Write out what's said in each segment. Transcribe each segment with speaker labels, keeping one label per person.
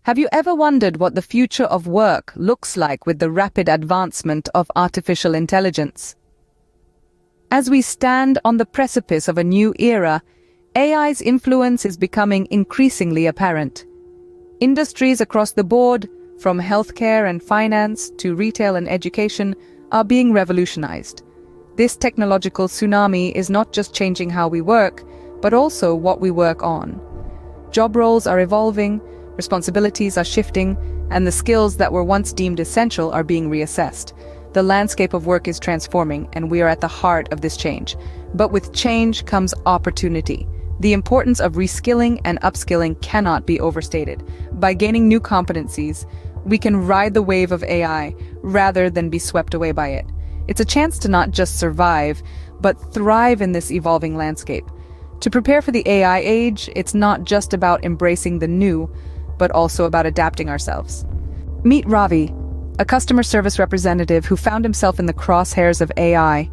Speaker 1: Have you ever wondered what the future of work looks like with the rapid advancement of artificial intelligence? As we stand on the precipice of a new era, AI's influence is becoming increasingly apparent. Industries across the board, from healthcare and finance to retail and education, are being revolutionized. This technological tsunami is not just changing how we work, but also what we work on. Job roles are evolving, responsibilities are shifting, and the skills that were once deemed essential are being reassessed. The landscape of work is transforming, and we are at the heart of this change. But with change comes opportunity. The importance of reskilling and upskilling cannot be overstated. By gaining new competencies, we can ride the wave of AI rather than be swept away by it. It's a chance to not just survive, but thrive in this evolving landscape. To prepare for the AI age, it's not just about embracing the new, but also about adapting ourselves. Meet Ravi, a customer service representative who found himself in the crosshairs of AI.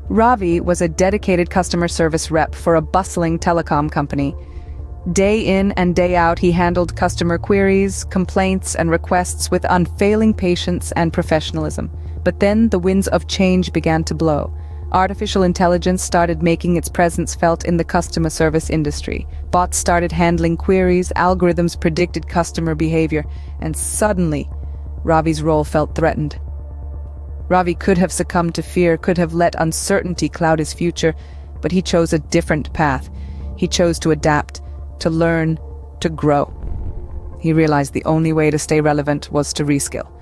Speaker 1: Ravi was a dedicated customer service rep for a bustling telecom company. Day in and day out, he handled customer queries, complaints, and requests with unfailing patience and professionalism. But then the winds of change began to blow. Artificial intelligence started making its presence felt in the customer service industry. Bots started handling queries, algorithms predicted customer behavior, and suddenly, Ravi's role felt threatened. Ravi could have succumbed to fear, could have let uncertainty cloud his future, but he chose a different path. He chose to adapt, to learn, to grow. He realized the only way to stay relevant was to reskill.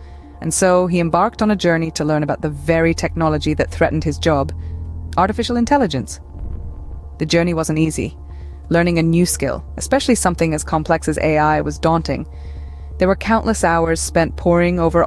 Speaker 1: And so he embarked on a journey to learn about the very technology that threatened his job, artificial intelligence. The journey wasn't easy. Learning a new skill, especially something as complex as AI, was daunting. There were countless hours spent poring over